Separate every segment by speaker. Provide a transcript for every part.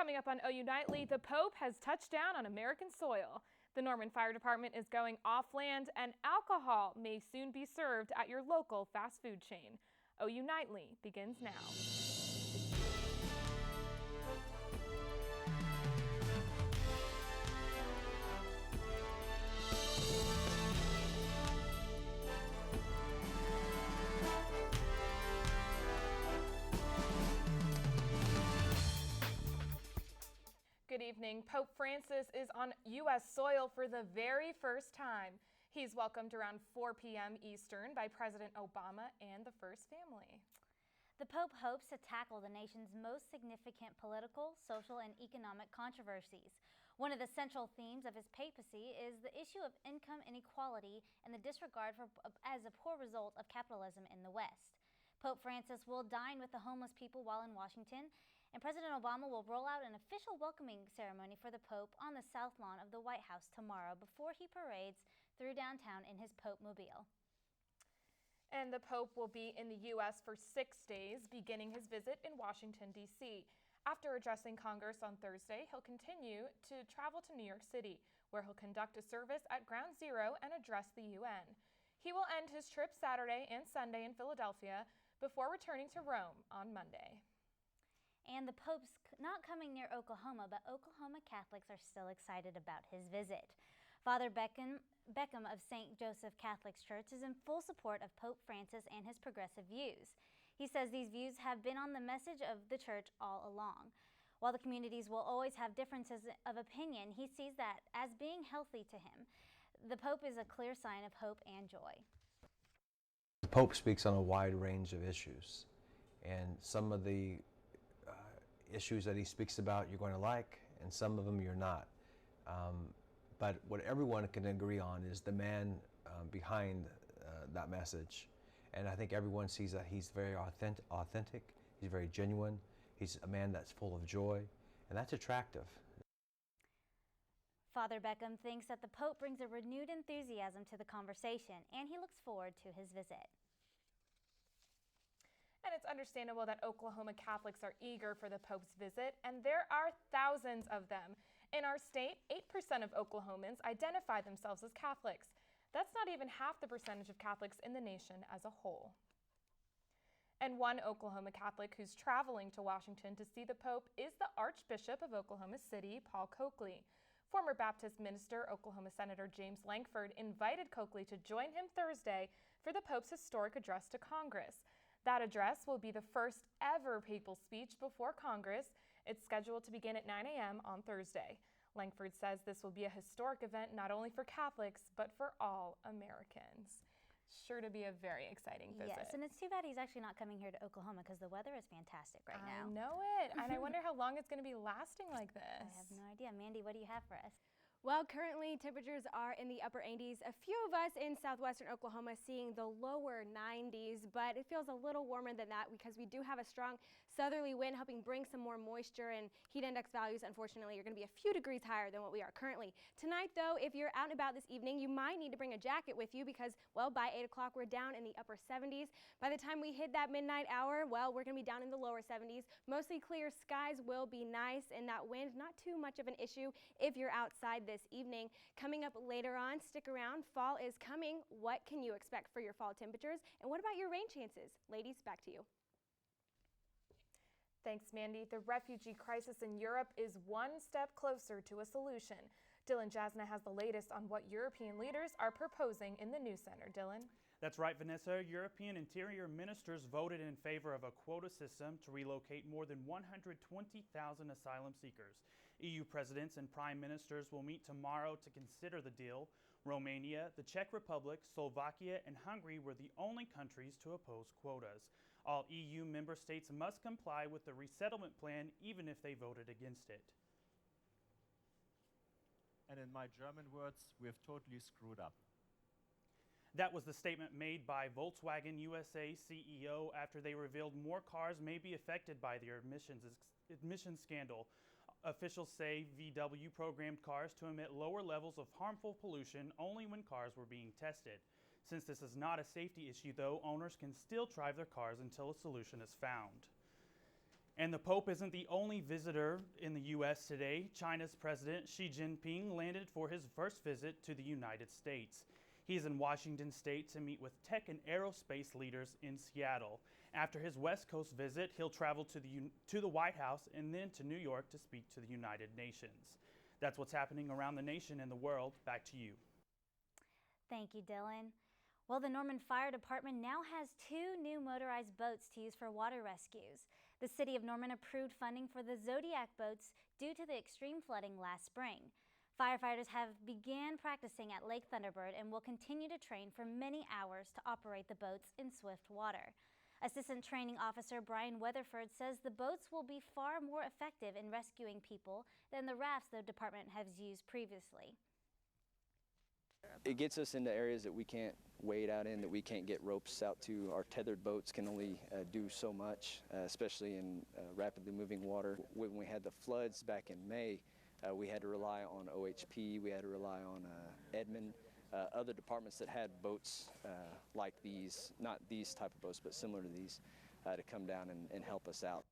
Speaker 1: Coming up on OU Nightly, the Pope has touched down on American soil. The Norman Fire Department is going off-land, and alcohol may soon be served at your local fast food chain. OU Nightly begins now. Good evening. Pope Francis is on U.S. soil for the very first time. He's welcomed around 4 p.m. Eastern by President Obama and the First Family.
Speaker 2: The Pope hopes to tackle the nation's most significant political, social, and economic controversies. One of the central themes of his papacy is the issue of income inequality and the disregard as a poor result of capitalism in the West. Pope Francis will dine with the homeless people while in Washington, and President Obama will roll out an official welcoming ceremony for the Pope on the South Lawn of the White House tomorrow before he parades through downtown in his Pope-mobile.
Speaker 1: And the Pope will be in the U.S. for 6 days, beginning his visit in Washington, D.C. After addressing Congress on Thursday, he'll continue to travel to New York City, where he'll conduct a service at Ground Zero and address the UN. He will end his trip Saturday and Sunday in Philadelphia before returning to Rome on Monday.
Speaker 2: And the Pope's not coming near Oklahoma, but Oklahoma Catholics are still excited about his visit. Father Beckham of St. Joseph Catholic Church is in full support of Pope Francis and his progressive views. He says these views have been on the message of the church all along. While the communities will always have differences of opinion, he sees that as being healthy to him. The Pope is a clear sign of hope and joy.
Speaker 3: The Pope speaks on a wide range of issues, and some of the issues that he speaks about you're going to like, and some of them you're not. But what everyone can agree on is the man behind that message. And I think everyone sees that he's very authentic, he's very genuine, he's a man that's full of joy, and that's attractive.
Speaker 2: Father Beckham thinks that the Pope brings a renewed enthusiasm to the conversation, and he looks forward to his visit.
Speaker 1: And it's understandable that Oklahoma Catholics are eager for the Pope's visit, and there are thousands of them. In our state, 8% of Oklahomans identify themselves as Catholics. That's not even half the percentage of Catholics in the nation as a whole. And one Oklahoma Catholic who's traveling to Washington to see the Pope is the Archbishop of Oklahoma City, Paul Coakley. Former Baptist minister, Oklahoma Senator James Lankford invited Coakley to join him Thursday for the Pope's historic address to Congress. That address will be the first ever papal speech before Congress. It's scheduled to begin at 9 a.m. on Thursday. Lankford says this will be a historic event not only for Catholics, but for all Americans. Sure to be a very exciting visit.
Speaker 2: Yes, and it's too bad he's actually not coming here to Oklahoma because the weather is fantastic right now.
Speaker 1: I know it, and I wonder how long it's going to be lasting like this.
Speaker 2: I have no idea. Mandy, what do you have for us?
Speaker 4: Well, currently temperatures are in the upper 80s. A few of us in southwestern Oklahoma seeing the lower 90s, but it feels a little warmer than that because we do have a strong southerly wind helping bring some more moisture, and heat index values, unfortunately, are going to be a few degrees higher than what we are currently. Tonight, though, if you're out and about this evening, you might need to bring a jacket with you because, well, by 8 o'clock, we're down in the upper 70s. By the time we hit that midnight hour, well, we're going to be down in the lower 70s. Mostly clear skies will be nice, and that wind, not too much of an issue if you're outside this evening. Coming up later on, stick around. Fall is coming. What can you expect for your fall temperatures? And what about your rain chances? Ladies, back to you.
Speaker 1: Thanks, Mandy. The refugee crisis in Europe is one step closer to a solution. Dylan Jasna has the latest on what European leaders are proposing in the News Center. Dylan?
Speaker 5: That's right, Vanessa. European interior ministers voted in favor of a quota system to relocate more than 120,000 asylum seekers. EU presidents and prime ministers will meet tomorrow to consider the deal. Romania, the Czech Republic, Slovakia, and Hungary were the only countries to oppose quotas. All EU member states must comply with the resettlement plan even if they voted against it.
Speaker 6: And in my German words, we have totally screwed up.
Speaker 5: That was the statement made by Volkswagen USA CEO after they revealed more cars may be affected by their emissions scandal. Officials say VW programmed cars to emit lower levels of harmful pollution only when cars were being tested. Since this is not a safety issue, though, owners can still drive their cars until a solution is found. And the Pope isn't the only visitor in the U.S. today. China's President Xi Jinping landed for his first visit to the United States. He is in Washington State to meet with tech and aerospace leaders in Seattle. After his West Coast visit, he'll travel to the White House and then to New York to speak to the United Nations. That's what's happening around the nation and the world. Back to you.
Speaker 2: Thank you, Dylan. Well, the Norman Fire Department now has 2 new motorized boats to use for water rescues. The City of Norman approved funding for the Zodiac boats due to the extreme flooding last spring. Firefighters have began practicing at Lake Thunderbird and will continue to train for many hours to operate the boats in swift water. Assistant Training Officer Brian Weatherford says the boats will be far more effective in rescuing people than the rafts the department has used previously.
Speaker 7: It gets us into areas that we can't wade out in, that we can't get ropes out to. Our tethered boats can only do so much, especially in rapidly moving water. When we had the floods back in May, we had to rely on OHP, we had to rely on Edmond, other departments that had boats like these, not these type of boats, but similar to these, to come down and help us out.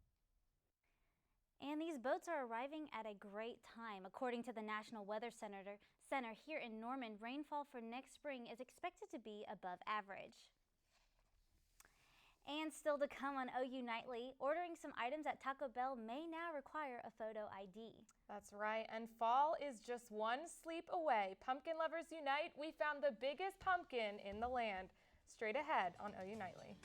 Speaker 2: And these boats are arriving at a great time. According to the National Weather Center here in Norman, rainfall for next spring is expected to be above average. And still to come on OU Nightly, ordering some items at Taco Bell may now require a photo ID.
Speaker 1: That's right, and fall is just one sleep away. Pumpkin lovers unite, we found the biggest pumpkin in the land. Straight ahead on OU Nightly.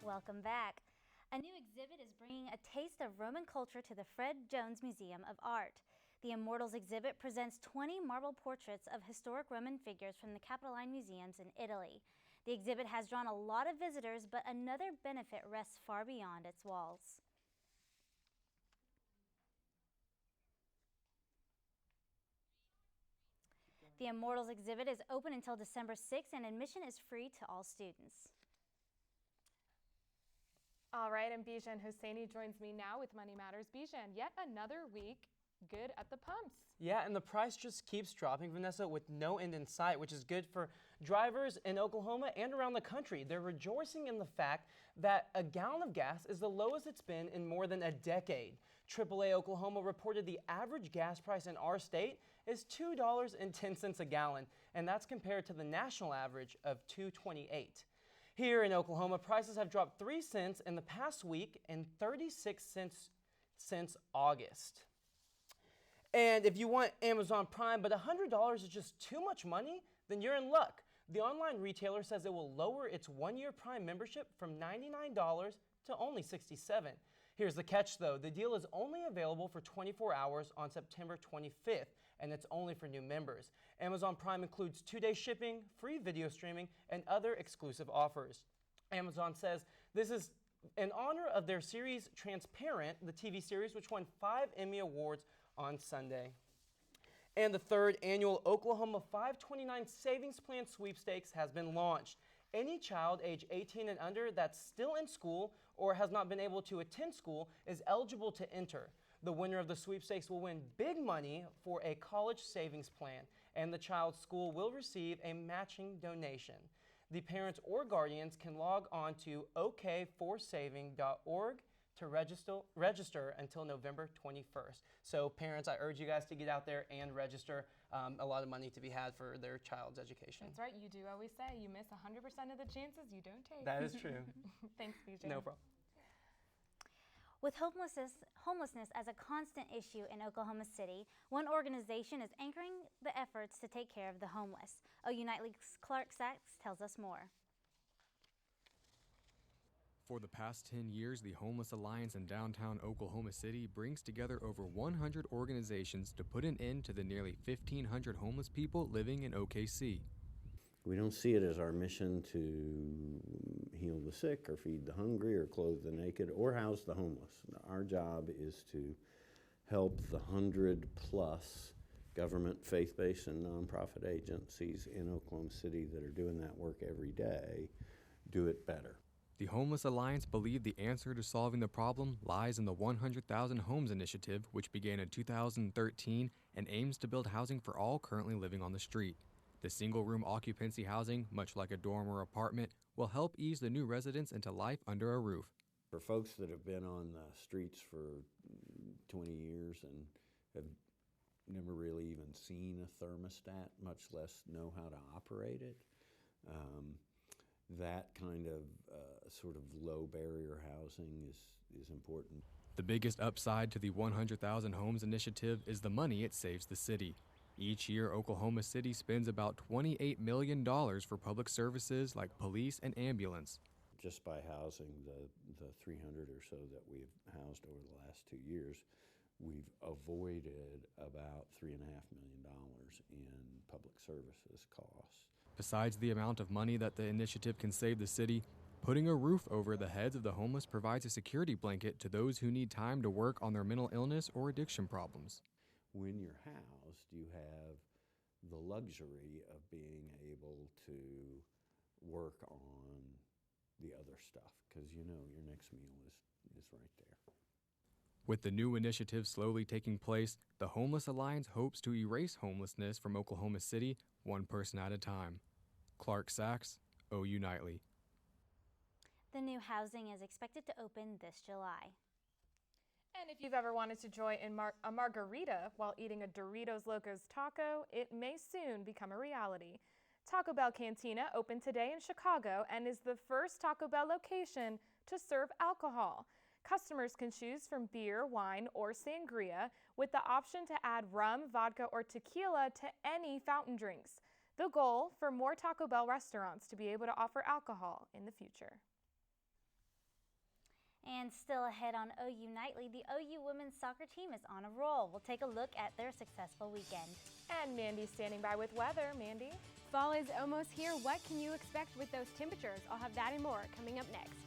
Speaker 2: Welcome back. A new exhibit is bringing a taste of Roman culture to the Fred Jones Museum of Art. The Immortals exhibit presents 20 marble portraits of historic Roman figures from the Capitoline Museums in Italy. The exhibit has drawn a lot of visitors, but another benefit rests far beyond its walls. The Immortals exhibit is open until December 6th, and admission is free to all students.
Speaker 1: All right, and Bijan Hosseini joins me now with Money Matters. Bijan, yet another week good at the pumps.
Speaker 8: Yeah, and the price just keeps dropping, Vanessa, with no end in sight, which is good for drivers in Oklahoma and around the country. They're rejoicing in the fact that a gallon of gas is the lowest it's been in more than a decade. AAA Oklahoma reported the average gas price in our state is $2.10 a gallon, and that's compared to the national average of $2.28. Here in Oklahoma, prices have dropped 3 cents in the past week and 36 cents since August. And if you want Amazon Prime, but $100 is just too much money, then you're in luck. The online retailer says it will lower its one-year Prime membership from $99 to only $67. Here's the catch though, the deal is only available for 24 hours on September 25th, and it's only for new members. Amazon Prime includes 2-day shipping, free video streaming, and other exclusive offers. Amazon says this is in honor of their series Transparent, the TV series, which won 5 Emmy Awards on Sunday. And the 3rd annual Oklahoma 529 Savings Plan Sweepstakes has been launched. Any child age 18 and under that's still in school or has not been able to attend school is eligible to enter. The winner of the sweepstakes will win big money for a college savings plan, and the child's school will receive a matching donation. The parents or guardians can log on to okforsaving.org to register until November 21st. So parents, I urge you guys to get out there and register. A lot of money to be had for their child's education.
Speaker 1: That's right. You do always say you miss 100% of the chances you don't take.
Speaker 8: That is true.
Speaker 1: Thanks, BJ.
Speaker 8: No problem.
Speaker 2: With homelessness as a constant issue in Oklahoma City, one organization is anchoring the efforts to take care of the homeless. OU Nightly's Clark Sachs tells us more.
Speaker 9: For the past 10 years, the Homeless Alliance in downtown Oklahoma City brings together over 100 organizations to put an end to the nearly 1,500 homeless people living in OKC.
Speaker 10: We don't see it as our mission to heal the sick or feed the hungry or clothe the naked or house the homeless. Our job is to help the 100+ government, faith-based, and nonprofit agencies in Oklahoma City that are doing that work every day do it better.
Speaker 9: The Homeless Alliance believe the answer to solving the problem lies in the 100,000 Homes Initiative, which began in 2013 and aims to build housing for all currently living on the street. The single-room occupancy housing, much like a dorm or apartment, will help ease the new residents into life under a roof.
Speaker 10: For folks that have been on the streets for 20 years and have never really even seen a thermostat, much less know how to operate it, that kind of sort of low barrier housing is important.
Speaker 9: The biggest upside to the 100,000 Homes Initiative is the money it saves the city. Each year, Oklahoma City spends about $28 million for public services like police and ambulance.
Speaker 10: Just by housing the 300 or so that we've housed over the last 2 years, we've avoided about $3.5 million in public services costs.
Speaker 9: Besides the amount of money that the initiative can save the city, putting a roof over the heads of the homeless provides a security blanket to those who need time to work on their mental illness or addiction problems.
Speaker 10: When you're housed, you have the luxury of being able to work on the other stuff because you know your next meal is right there.
Speaker 9: With the new initiative slowly taking place, the Homeless Alliance hopes to erase homelessness from Oklahoma City one person at a time. Clark Sachs, OU Nightly.
Speaker 2: The new housing is expected to open this July.
Speaker 1: And if you've ever wanted to enjoy a margarita while eating a Doritos Locos taco, it may soon become a reality. Taco Bell Cantina opened today in Chicago and is the first Taco Bell location to serve alcohol. Customers can choose from beer, wine, or sangria with the option to add rum, vodka, or tequila to any fountain drinks. The goal for more Taco Bell restaurants to be able to offer alcohol in the future.
Speaker 2: And still ahead on OU Nightly, the OU women's soccer team is on a roll. We'll take a look at their successful weekend.
Speaker 1: And Mandy's standing by with weather. Mandy?
Speaker 4: Fall is almost here. What can you expect with those temperatures? I'll have that and more coming up next.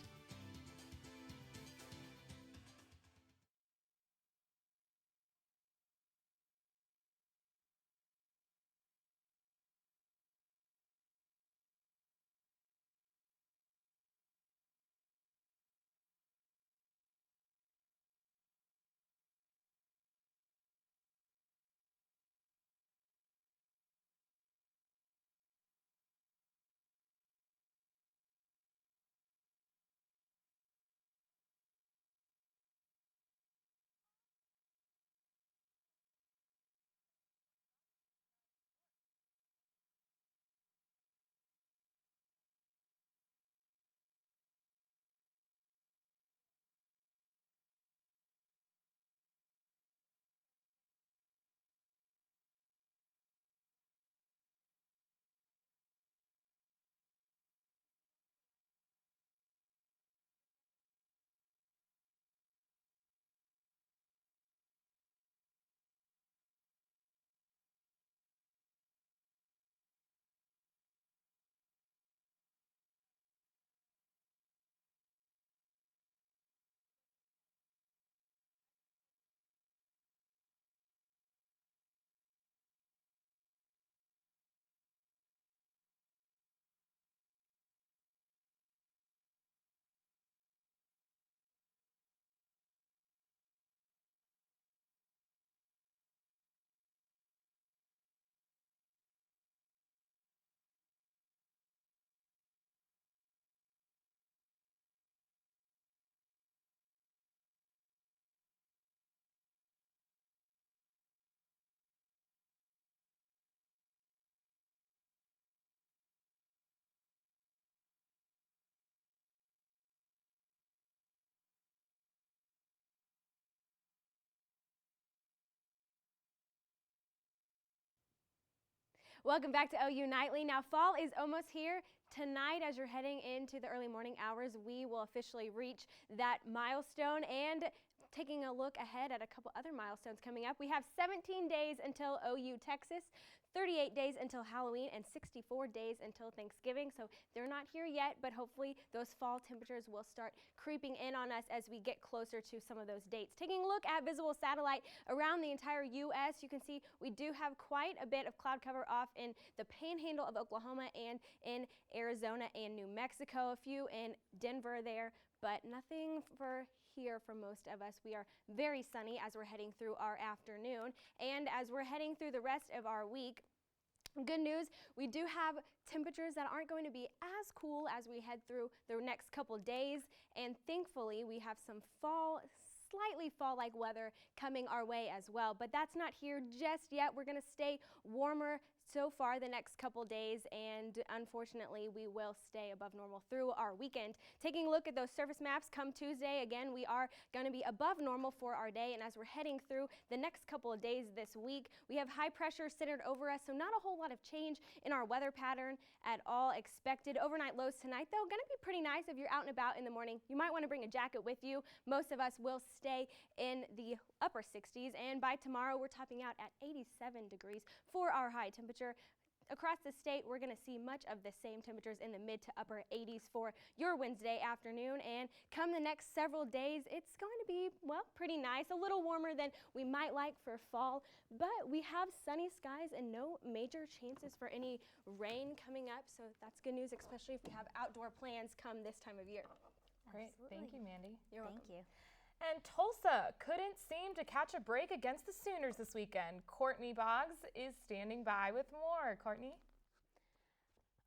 Speaker 4: Welcome back to OU Nightly. Now, fall is almost here. Tonight, as you're heading into the early morning hours, we will officially reach that milestone. And taking a look ahead at a couple other milestones coming up, we have 17 days until OU Texas, 38 days until Halloween, and 64 days until Thanksgiving. So they're not here yet, but hopefully those fall temperatures will start creeping in on us as we get closer to some of those dates. Taking a look at visible satellite around the entire U.S., you can see we do have quite a bit of cloud cover off in the panhandle of Oklahoma and in Arizona and New Mexico, a few in Denver there, but nothing for here for most of us. We are very sunny as we're heading through our afternoon, and as we're heading through the rest of our week, good news, we do have temperatures that aren't going to be as cool as we head through the next couple days, and thankfully we have some slightly fall-like weather coming our way as well, but that's not here just yet. We're going to stay warmer so far the next couple days, and unfortunately we will stay above normal through our weekend. Taking a look at those surface maps come Tuesday, again we are going to be above normal for our day, and as we're heading through the next couple of days this week, we have high pressure centered over us, so not a whole lot of change in our weather pattern at all expected. Overnight lows tonight though going to be pretty nice. If you're out and about in the morning, you might want to bring a jacket with you. Most of us will stay in the upper 60s, and by tomorrow we're topping out at 87 degrees for our high temperature. Across the state, we're going to see much of the same temperatures in the mid to upper 80s for your Wednesday afternoon, and come the next several days, it's going to be, well, pretty nice, a little warmer than we might like for fall, but we have sunny skies and no major chances for any rain coming up, so that's good news, especially if we have outdoor plans come this time of year.
Speaker 1: Great. Thank you, Mandy.
Speaker 4: You're welcome.
Speaker 2: Thank you.
Speaker 1: And Tulsa couldn't seem to catch a break against the Sooners this weekend. Courtney Boggs is standing by with more. Courtney?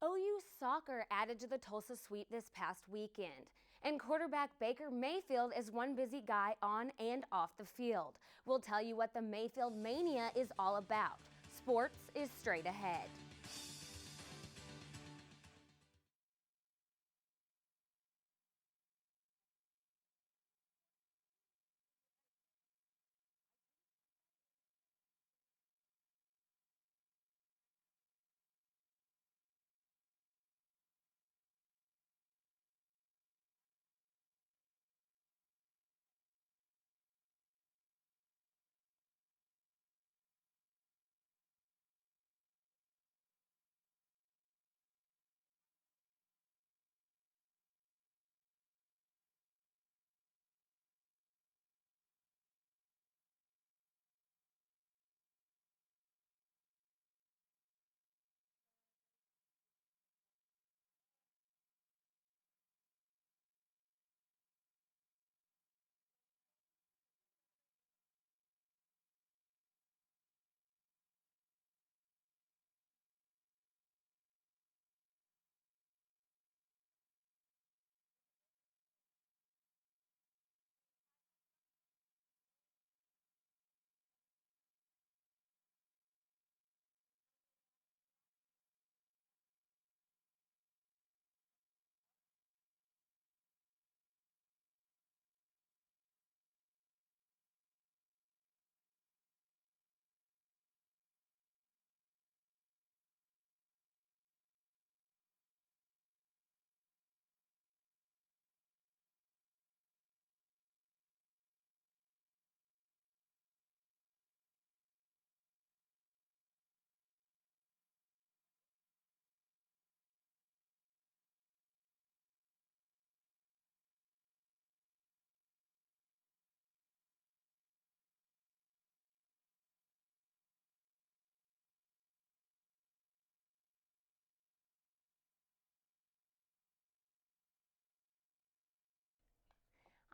Speaker 11: OU soccer added to the Tulsa sweep this past weekend, and quarterback Baker Mayfield is one busy guy on and off the field. We'll tell you what the Mayfield Mania is all about. Sports is straight ahead.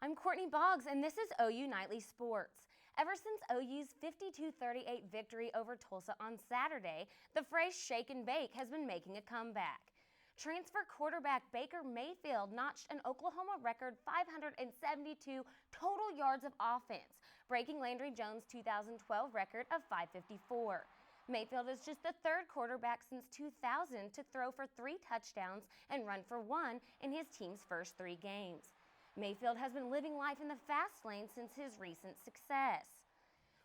Speaker 11: I'm Courtney Boggs, and this is OU Nightly Sports. Ever since OU's 52-38 victory over Tulsa on Saturday, the phrase shake and bake has been making a comeback. Transfer quarterback Baker Mayfield notched an Oklahoma record 572 total yards of offense, breaking Landry Jones' 2012 record of 554. Mayfield is just the third quarterback since 2000 to throw for 3 touchdowns and run for 1 in his team's first 3 games. Mayfield has been living life in the fast lane since his recent success.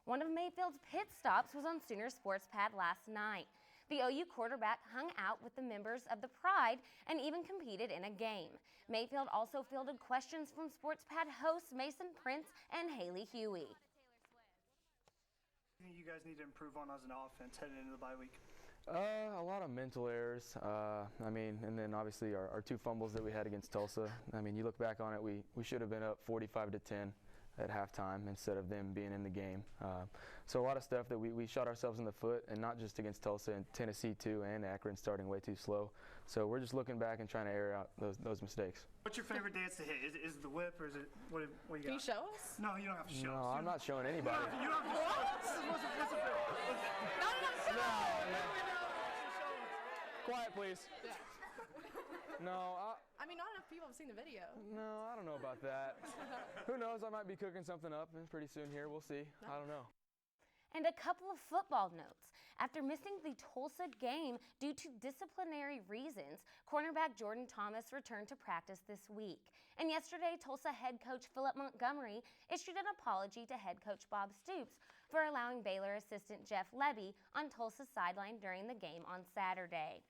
Speaker 11: One of Mayfield's pit stops was on Sooner Sports Pad last night. The OU quarterback hung out with the members of the Pride and even competed in a game. Mayfield also fielded questions from SportsPad hosts Mason Prince and Haley Huey.
Speaker 12: What do you think you guys need to improve on as an offense heading into the bye week?
Speaker 13: A lot of mental errors. And then obviously our two fumbles that we had against Tulsa. You look back on it, we should have been up 45-10 at halftime instead of them being in the game. So a lot of stuff that we shot ourselves in the foot, and not just against Tulsa, and Tennessee too, and Akron starting way too slow. So we're just looking back and trying to air out those mistakes.
Speaker 12: What's your favorite dance to hit? Is it the whip, or is it what you got?
Speaker 14: Can you show us?
Speaker 12: No, you don't have to show us.
Speaker 13: No, I'm not showing anybody.
Speaker 12: You don't have to show us. What's it?
Speaker 13: No. Quiet, please.
Speaker 14: Yeah.
Speaker 13: No,
Speaker 14: not enough people have seen the video.
Speaker 13: No, I don't know about that. Who knows? I might be cooking something up pretty soon here. We'll see. I don't know.
Speaker 11: And a couple of football notes. After missing the Tulsa game due to disciplinary reasons, cornerback Jordan Thomas returned to practice this week. And yesterday, Tulsa head coach Philip Montgomery issued an apology to head coach Bob Stoops for allowing Baylor assistant Jeff Levy on Tulsa's sideline during the game on Saturday.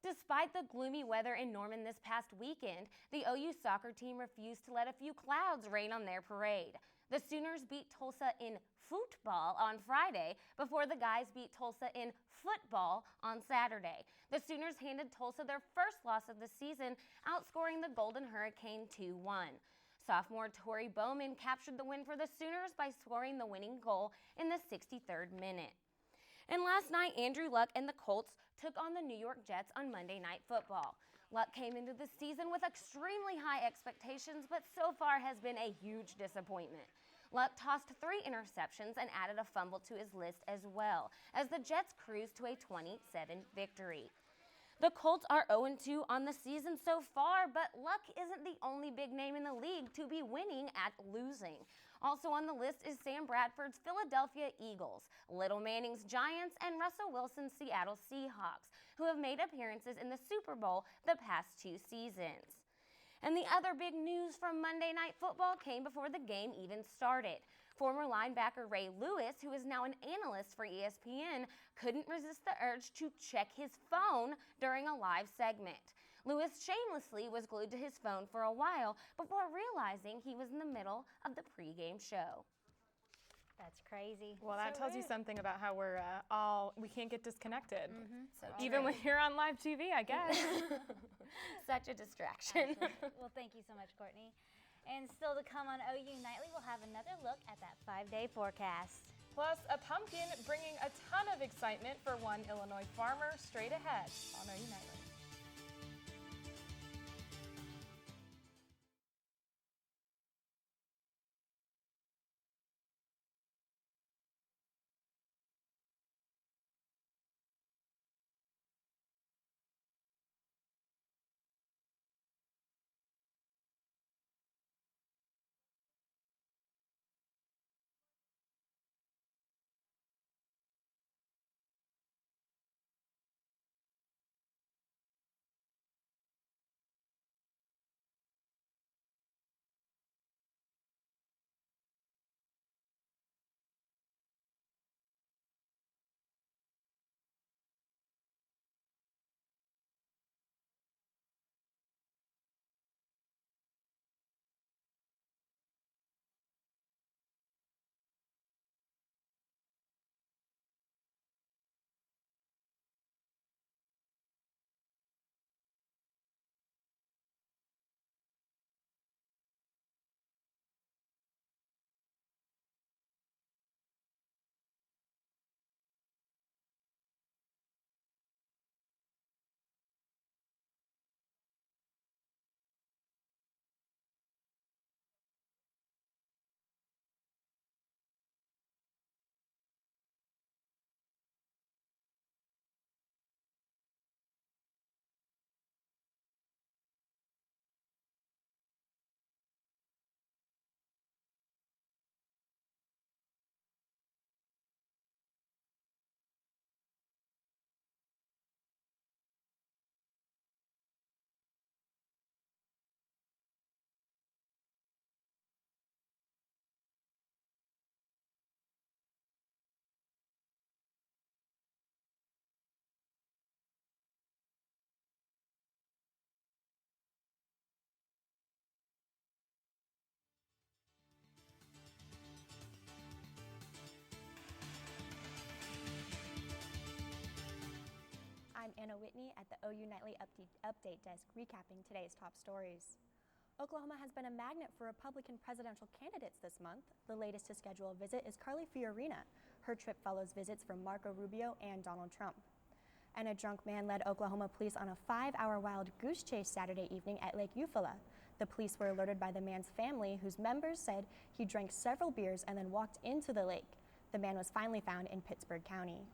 Speaker 11: Despite the gloomy weather in Norman this past weekend, the OU soccer team refused to let a few clouds rain on their parade. The Sooners beat Tulsa in football on Friday before the guys beat Tulsa in football on Saturday. The Sooners handed Tulsa their first loss of the season, outscoring the Golden Hurricane 2-1. Sophomore Tori Bowman captured the win for the Sooners by scoring the winning goal in the 63rd minute. And last night, Andrew Luck and the Colts took on the New York Jets on Monday Night Football. Luck came into the season with extremely high expectations, but so far has been a huge disappointment. Luck tossed 3 interceptions and added a fumble to his list as well, as the Jets cruised to a 27 victory. The Colts are 0-2 on the season so far, but Luck isn't the only big name in the league to be winning at losing. Also on the list is Sam Bradford's Philadelphia Eagles, Little Manning's Giants, and Russell Wilson's Seattle Seahawks, who have made appearances in the Super Bowl the past 2 seasons. And the other big news from Monday Night Football came before the game even started. Former linebacker Ray Lewis, who is now an analyst for ESPN, couldn't resist the urge to check his phone during a live segment. Lewis shamelessly was glued to his phone for a while before realizing he was in the middle of the pregame show.
Speaker 2: That's crazy.
Speaker 1: Well, that tells you something about how we can't get disconnected.
Speaker 11: So
Speaker 1: even when you're on live TV, I guess.
Speaker 11: Such a distraction.
Speaker 2: Well, thank you so much, Courtney. And still to come on OU Nightly, we'll have another look at that 5-day forecast.
Speaker 1: Plus, a pumpkin bringing a ton of excitement for one Illinois farmer straight ahead on OU Nightly.
Speaker 15: I'm Anna Whitney at the OU Nightly Update Desk, recapping today's top stories. Oklahoma has been a magnet for Republican presidential candidates this month. The latest to schedule a visit is Carly Fiorina. Her trip follows visits from Marco Rubio and Donald Trump. And a drunk man led Oklahoma police on a 5-hour wild goose chase Saturday evening at Lake Eufaula. The police were alerted by the man's family, whose members said he drank several beers and then walked into the lake. The man was finally found in Pittsburgh County.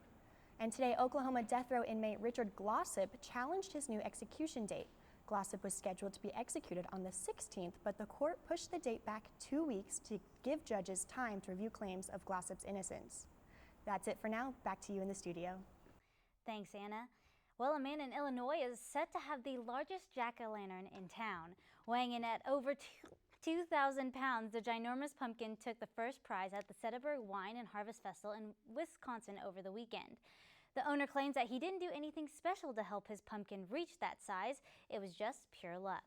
Speaker 15: And today, Oklahoma death row inmate Richard Glossip challenged his new execution date. Glossip was scheduled to be executed on the 16th, but the court pushed the date back 2 weeks to give judges time to review claims of Glossip's innocence. That's it for now. Back to you in the studio.
Speaker 2: Thanks, Anna. Well, a man in Illinois is set to have the largest jack-o'-lantern in town. Weighing in at over 2,000 pounds, the ginormous pumpkin took the first prize at the Cedarburg Wine and Harvest Festival in Wisconsin over the weekend. The owner claims that he didn't do anything special to help his pumpkin reach that size. It was just pure luck.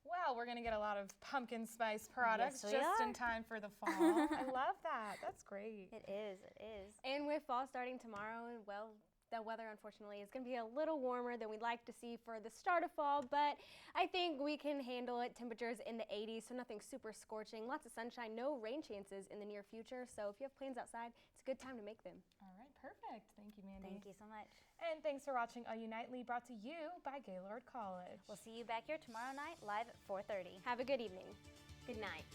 Speaker 1: Well, we're going to get a lot of pumpkin spice products
Speaker 2: Yes, we
Speaker 1: just
Speaker 2: are.
Speaker 1: in time for the fall. I love that. That's great.
Speaker 2: It is, it is.
Speaker 4: And with fall starting tomorrow, well, the weather, unfortunately, is going to be a little warmer than we'd like to see for the start of fall, but I think we can handle it. Temperatures in the 80s, so nothing super scorching. Lots of sunshine, no rain chances in the near future, so if you have plans outside, it's a good time to make them.
Speaker 1: All right, perfect. Thank you, Mandy.
Speaker 2: Thank you so much.
Speaker 1: And thanks for watching OU Nightly, brought to you by Gaylord College.
Speaker 2: We'll see you back here tomorrow night, live at 4:30.
Speaker 4: Have a good evening. Good night.